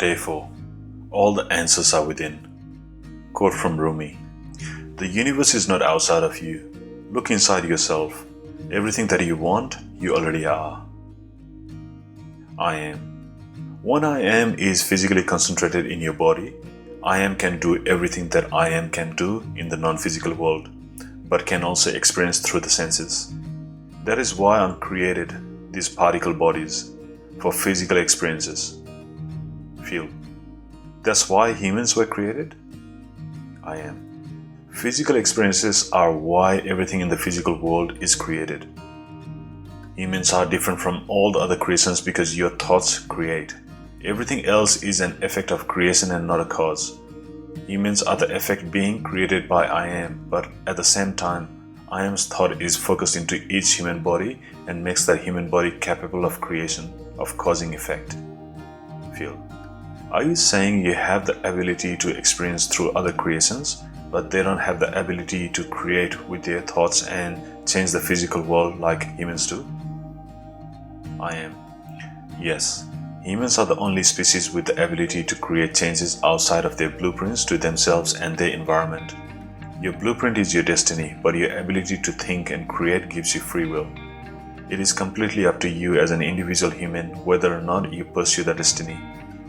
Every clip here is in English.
Day 4. All the answers are within. Quote from Rumi. The universe is not outside of you. Look inside yourself. Everything that you want, you already are. I am. When I am is physically concentrated in your body, I am can do everything that I am can do in the non-physical world, but can also experience through the senses. That is why I'm created these particle bodies for physical experiences. Feel. That's why humans were created? I am. Physical experiences are why everything in the physical world is created. Humans are different from all the other creations because your thoughts create. Everything else is an effect of creation and not a cause. Humans are the effect being created by I am, but at the same time, I am's thought is focused into each human body and makes that human body capable of creation, of causing effect. Feel. Are you saying you have the ability to experience through other creations, but they don't have the ability to create with their thoughts and change the physical world like humans do? I am. Yes, humans are the only species with the ability to create changes outside of their blueprints to themselves and their environment. Your blueprint is your destiny, but your ability to think and create gives you free will. It is completely up to you as an individual human whether or not you pursue that destiny.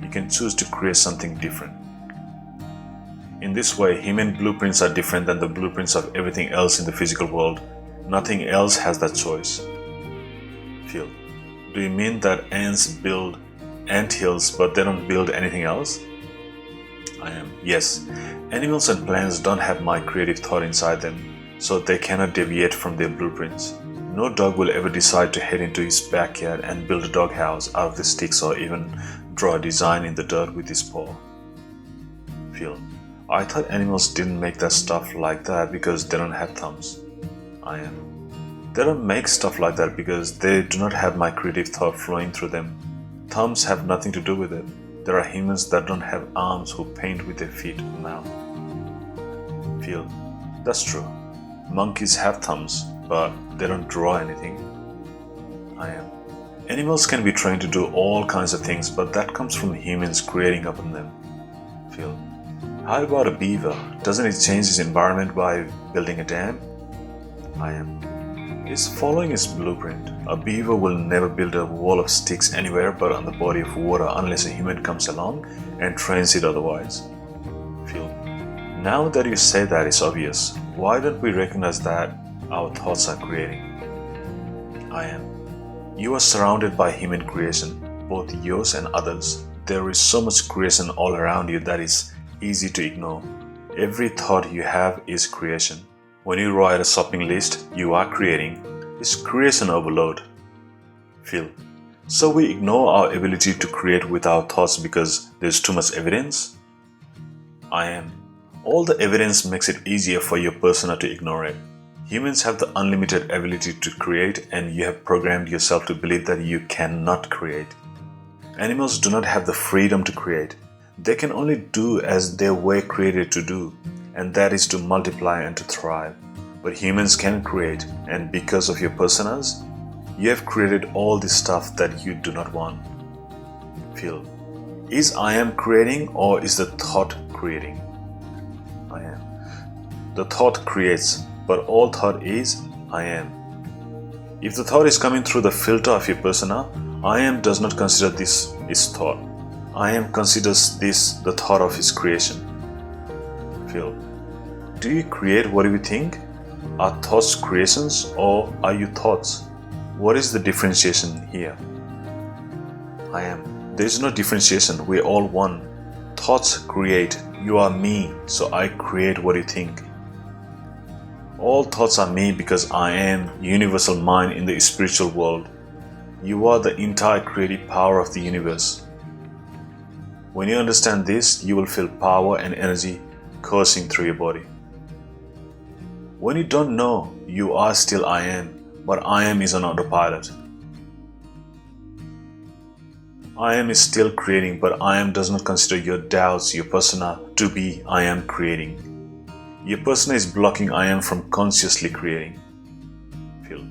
You can choose to create something different. In this way, human blueprints are different than the blueprints of everything else in the physical world. Nothing else has that choice. Feel. Do you mean that ants build ant hills but they don't build anything else? I am. Yes. Animals and plants don't have my creative thought inside them, so they cannot deviate from their blueprints. No dog will ever decide to head into his backyard and build a doghouse out of the sticks or even draw a design in the dirt with his paw. Feel. I thought animals didn't make that stuff like that because they don't have thumbs. I am. They don't make stuff like that because they do not have my creative thought flowing through them. Thumbs have nothing to do with it. There are humans that don't have arms who paint with their feet or mouth. Feel. That's true. Monkeys have thumbs, but they don't draw anything. I am. Animals can be trained to do all kinds of things, but that comes from humans creating upon them. Feel. How about a beaver? Doesn't it change its environment by building a dam? I am. It's following its blueprint. A beaver will never build a wall of sticks anywhere but on the body of water unless a human comes along and trains it otherwise. Feel. Now that you say that, it's obvious. Why don't we recognize that our thoughts are creating? I am. You are surrounded by human creation, both yours and others. There is so much creation all around you that is easy to ignore. Every thought you have is creation. When you write a shopping list, you are creating. It's creation overload. Feel. So we ignore our ability to create with our thoughts because there's too much evidence? I am. All the evidence makes it easier for your persona to ignore it. Humans have the unlimited ability to create, and you have programmed yourself to believe that you cannot create. Animals do not have the freedom to create. They can only do as they were created to do, and that is to multiply and to thrive. But humans can create, and because of your personas, you have created all this stuff that you do not want. Feel. Is I am creating or is the thought creating? I am. The thought creates, but all thought is I am. If the thought is coming through the filter of your persona, I am does not consider this is thought. I am considers this the thought of his creation. Feel. Do you create what you think? Are thoughts creations or are you thoughts? What is the differentiation here? I am. There is no differentiation. We're all one. Thoughts create. You are me, so I create what you think. All thoughts are me because I am universal mind in the spiritual world. You are the entire creative power of the universe. When you understand this, you will feel power and energy coursing through your body. When you don't know, you are still I am, but I am is on autopilot. I am is still creating, but I am does not consider your doubts, your persona to be I am creating. Your persona is blocking I am from consciously creating. Feel.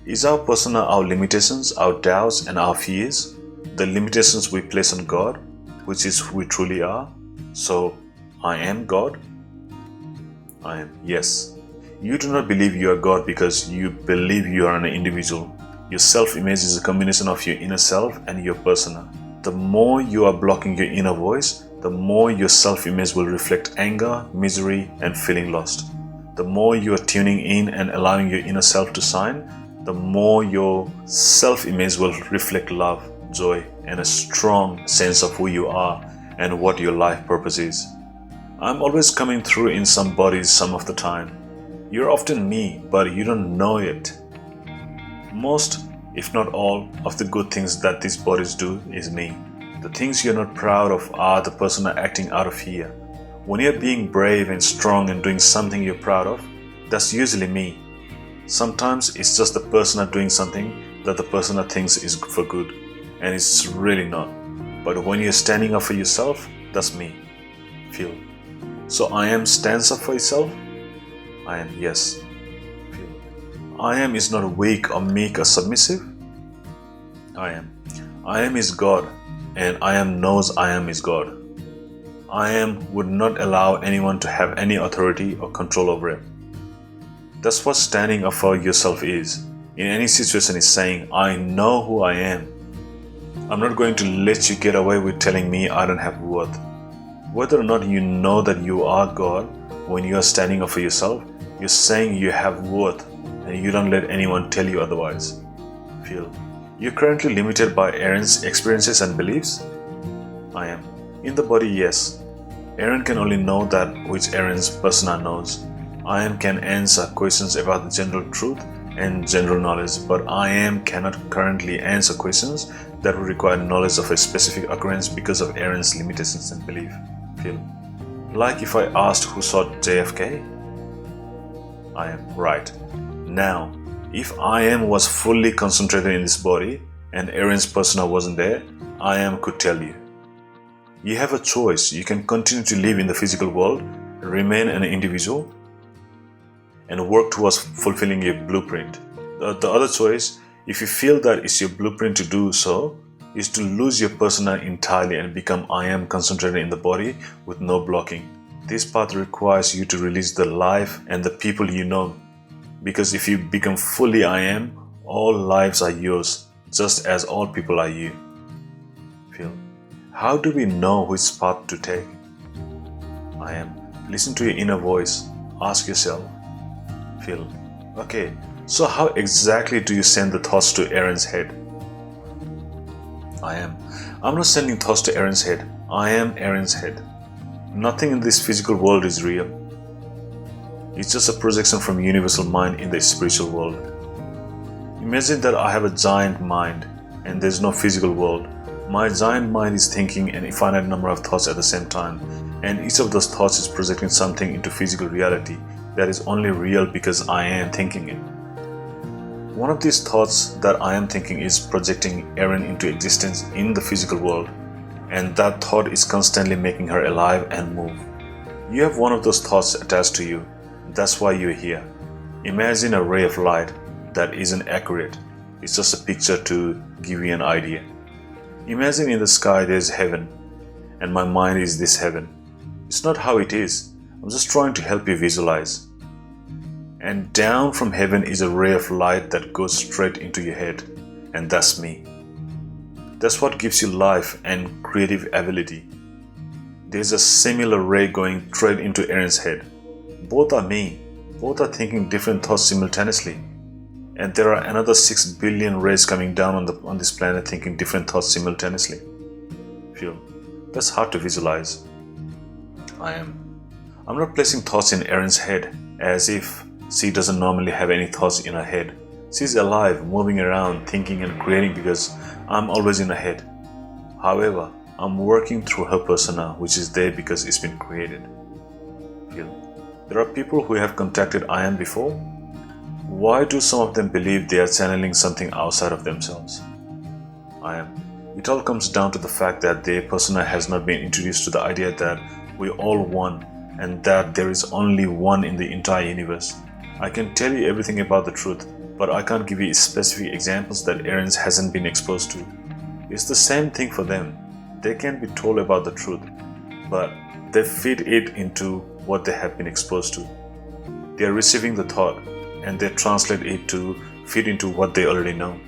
Is our persona our limitations, our doubts and our fears? The limitations we place on God? which is who we truly are. So, I am God? I am, yes. You do not believe you are God because you believe you are an individual. Your self-image is a combination of your inner self and your persona. The more you are blocking your inner voice, the more your self-image will reflect anger, misery, and feeling lost. The more you are tuning in and allowing your inner self to shine, the more your self-image will reflect love, joy, and a strong sense of who you are and what your life purpose is. I'm always coming through in some bodies some of the time. You're often me, but you don't know it. Most, if not all, of the good things that these bodies do is me. The things you're not proud of are the persona acting out of fear. When you're being brave and strong and doing something you're proud of, that's usually me. Sometimes it's just the persona doing something that the persona thinks is for good, and it's really not. But when you're standing up for yourself, that's me. Feel. So I am stands up for itself? I am, yes. Feel. I am is not weak or meek or submissive. I am. I am is God, and I am knows I am is God. I am would not allow anyone to have any authority or control over it. That's what standing up for yourself is. In any situation is saying, I know who I am. I'm not going to let you get away with telling me I don't have worth. Whether or not you know that you are God, when you are standing up for yourself, you're saying you have worth and you don't let anyone tell you otherwise. Feel. You're currently limited by Erin's experiences and beliefs? I am. In the body, yes. Erin can only know that which Erin's persona knows. I am can answer questions about the general truth and general knowledge, but I am cannot currently answer questions that would require knowledge of a specific occurrence because of Erin's limitations and belief. Feel. Like if I asked who shot JFK? I am. Right. Now, if I am was fully concentrated in this body and Erin's persona wasn't there, I am could tell you. You have a choice. You can continue to live in the physical world, remain an individual, and work towards fulfilling your blueprint. The other choice, if you feel that it's your blueprint to do so, is to lose your persona entirely and become I am concentrated in the body with no blocking. This path requires you to release the life and the people you know. Because if you become fully I am, all lives are yours, just as all people are you. Feel. How do we know which path to take? I am. Listen to your inner voice. Ask yourself. Feel. Okay, so how exactly do you send the thoughts to Erin's head? I am. I'm not sending thoughts to Erin's head. I am Erin's head. Nothing in this physical world is real. It's just a projection from universal mind in the spiritual world. Imagine that I have a giant mind and there's no physical world. My giant mind is thinking an infinite number of thoughts at the same time, and each of those thoughts is projecting something into physical reality that is only real because I am thinking it. One of these thoughts that I am thinking is projecting Erin into existence in the physical world, and that thought is constantly making her alive and move. You have one of those thoughts attached to you. That's why you're here. Imagine a ray of light that isn't accurate. It's just a picture to give you an idea. Imagine in the sky there's heaven, and my mind is this heaven. It's not how it is. I'm just trying to help you visualize. And down from heaven is a ray of light that goes straight into your head, and that's me. That's what gives you life and creative ability. There's a similar ray going straight into Erin's head. Both are me. Both are thinking different thoughts simultaneously. And there are another 6 billion rays coming down on this planet thinking different thoughts simultaneously. Feel. That's hard to visualize. I'm not placing thoughts in Erin's head as if she doesn't normally have any thoughts in her head. She's alive, moving around, thinking and creating because I'm always in her head. However, I'm working through her persona, which is there because it's been created. Feel. There are people who have contacted I am before. Why do some of them believe they are channeling something outside of themselves? I am. It all comes down to the fact that their persona has not been introduced to the idea that we're all one and that there is only one in the entire universe. I can tell you everything about the truth, but I can't give you specific examples that Erin hasn't been exposed to. It's the same thing for them. They can be told about the truth, but they feed it into what they have been exposed to. They are receiving the thought and they translate it to fit into what they already know.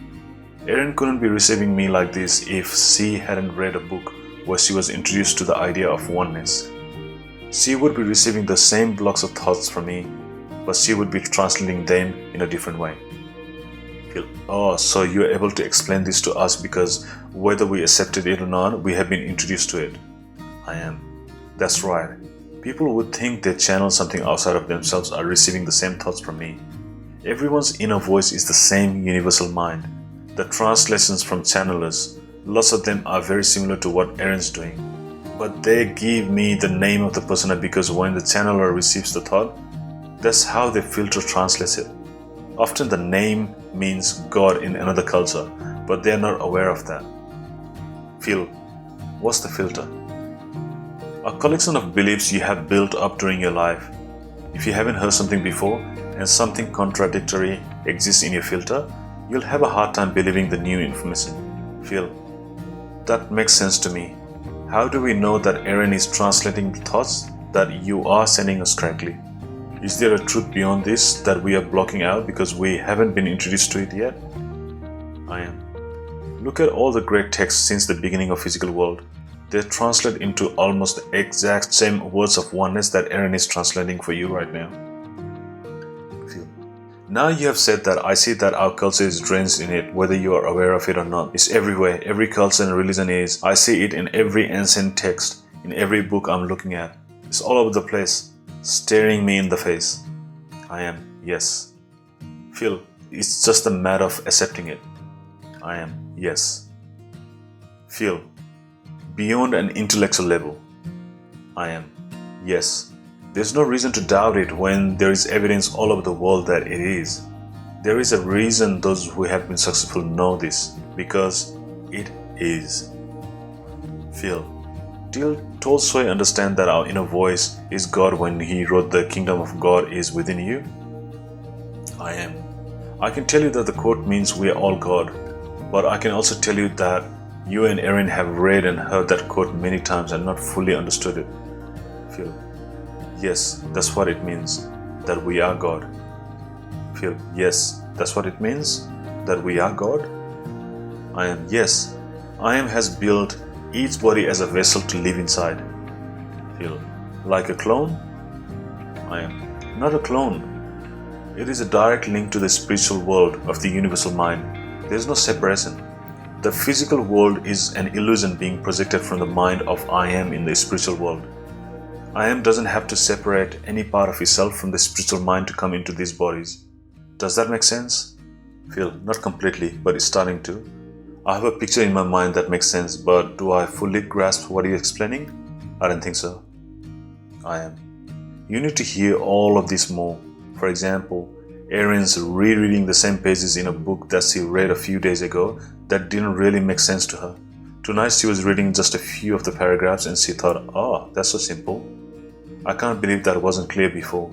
Erin couldn't be receiving me like this if she hadn't read a book where she was introduced to the idea of oneness. She would be receiving the same blocks of thoughts from me, but she would be translating them in a different way. Oh, so you are able to explain this to us because whether we accepted it or not, we have been introduced to it. I am. That's right. People would think they channel something outside of themselves are receiving the same thoughts from me. Everyone's inner voice is the same universal mind. The translations from channelers, lots of them are very similar to what Erin's doing. But they give me the name of the persona because when the channeler receives the thought, that's how the filter translates it. Often the name means God in another culture, but they are not aware of that. Phil, what's the filter? A collection of beliefs you have built up during your life. If you haven't heard something before and something contradictory exists in your filter, you'll have a hard time believing the new information. Phil, that makes sense to me. How do we know that Erin is translating the thoughts that you are sending us correctly? Is there a truth beyond this that we are blocking out because we haven't been introduced to it yet? I am. Look at all the great texts since the beginning of physical world. They translate into almost the exact same words of oneness that Erin is translating for you right now. Now you have said that, I see that our culture is drenched in it, whether you are aware of it or not. It's everywhere. Every culture and religion is. I see it in every ancient text, in every book I'm looking at. It's all over the place, staring me in the face. I am. Yes. Phil, it's just a matter of accepting it. I am. Yes. Phil, beyond an intellectual level. I am. Yes. There's no reason to doubt it when there is evidence all over the world that it is. There is a reason those who have been successful know this, because it is. Phil, did Tolstoy understand that our inner voice is God when he wrote The Kingdom of God is within you? I am. I can tell you that the quote means we are all God, but I can also tell you that you and Erin have read and heard that quote many times and not fully understood it. Phil, yes, that's what it means, that we are God. Phil, yes, that's what it means, that we are God. I am, yes, I am has built each body as a vessel to live inside. Phil, like a clone? I am, not a clone. It is a direct link to the spiritual world of the universal mind. There is no separation. The physical world is an illusion being projected from the mind of I am in the spiritual world. I am doesn't have to separate any part of itself from the spiritual mind to come into these bodies. Does that make sense? Phil, not completely, but it's starting to. I have a picture in my mind that makes sense, but do I fully grasp what you're explaining? I don't think so. I am. You need to hear all of this more. For example, Erin's rereading the same pages in a book that she read a few days ago that didn't really make sense to her. Tonight she was reading just a few of the paragraphs and she thought, oh, that's so simple. I can't believe that wasn't clear before.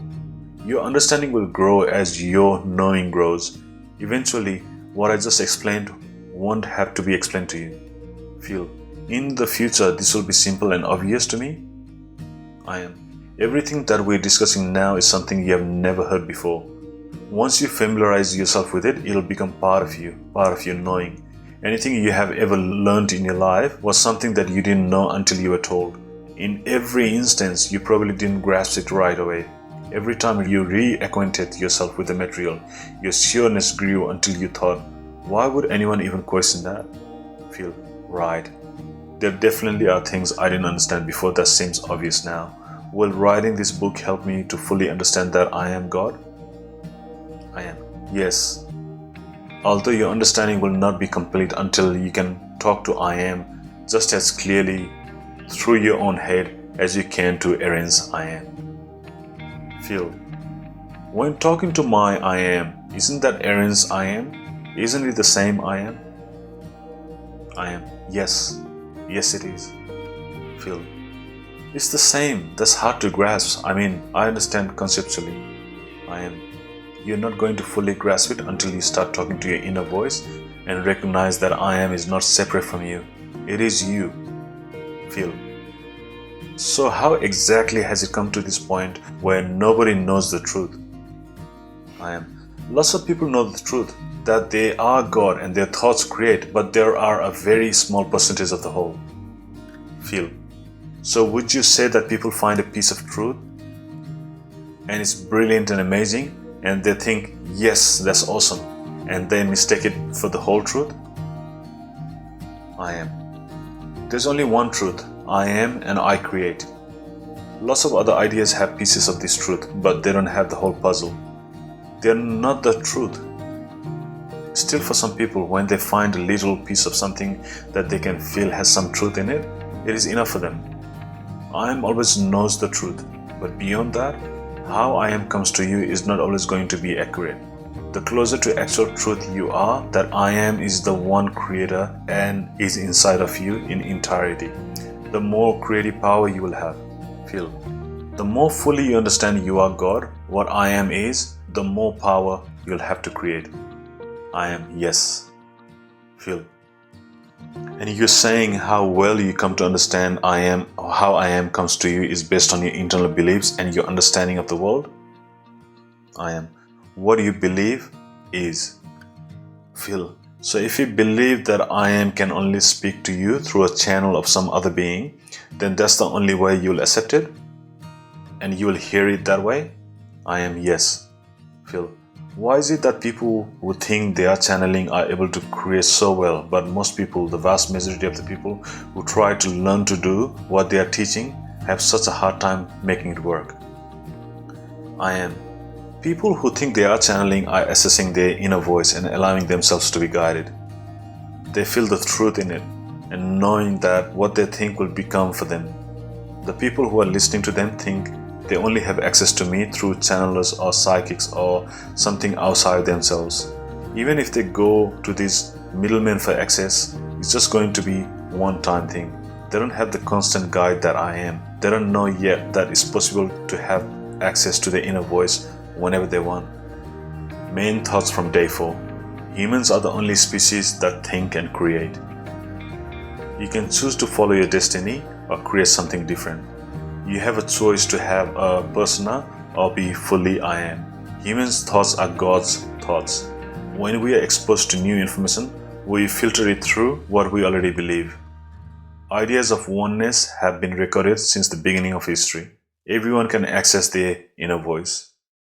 Your understanding will grow as your knowing grows. Eventually, what I just explained won't have to be explained to you. Phil, in the future, this will be simple and obvious to me? I am. Everything that we're discussing now is something you have never heard before. Once you familiarize yourself with it, it'll become part of you, part of your knowing. Anything you have ever learned in your life was something that you didn't know until you were told. In every instance, you probably didn't grasp it right away. Every time you reacquainted yourself with the material, your sureness grew until you thought, why would anyone even question that? Feel, right. There definitely are things I didn't understand before that seems obvious now. Will writing this book help me to fully understand that I am God? I am. Yes. Although your understanding will not be complete until you can talk to I am just as clearly through your own head as you can to Erin's I am. Phil, when talking to my I am, isn't that Erin's I am? Isn't it the same I am? I am. Yes. Yes, it is. Phil, it's the same. That's hard to grasp. I mean, I understand conceptually. I am. You're not going to fully grasp it until you start talking to your inner voice and recognize that I am is not separate from you. It is you. Feel. So how exactly has it come to this point where nobody knows the truth? I am. Lots of people know the truth, that they are God and their thoughts create, but there are a very small percentage of the whole. Feel. So would you say that people find a piece of truth and it's brilliant and amazing and they think, yes, that's awesome, and they mistake it for the whole truth? I am. There's only one truth. I am and I create. Lots of other ideas have pieces of this truth, but they don't have the whole puzzle. They're not the truth. Still, for some people, when they find a little piece of something that they can feel has some truth in it, it is enough for them. I am always knows the truth, but beyond that, how I am comes to you is not always going to be accurate. The closer to actual truth you are, that I am is the one creator and is inside of you in entirety, the more creative power you will have. Feel. The more fully you understand you are God, what I am is, the more power you'll have to create. I am, yes. Feel. And you're saying how well you come to understand I am, or how I am comes to you is based on your internal beliefs and your understanding of the world? I am. What you believe is. Feel. So if you believe that I am can only speak to you through a channel of some other being, then that's the only way you'll accept it? And you will hear it that way? I am, yes. Feel. Why is it that people who think they are channeling are able to create so well, but most people, the vast majority of the people who try to learn to do what they are teaching, have such a hard time making it work? I am. People who think they are channeling are assessing their inner voice and allowing themselves to be guided. They feel the truth in it and knowing that what they think will become for them. The people who are listening to them think they only have access to me through channelers or psychics or something outside themselves. Even if they go to these middlemen for access, it's just going to be one-time thing. They don't have the constant guide that I am. They don't know yet that it's possible to have access to the inner voice whenever they want. Main thoughts from day 4. Humans are the only species that think and create. You can choose to follow your destiny or create something different. You have a choice to have a persona or be fully I am. Humans' thoughts are God's thoughts. When we are exposed to new information, we filter it through what we already believe. Ideas of oneness have been recorded since the beginning of history. Everyone can access their inner voice.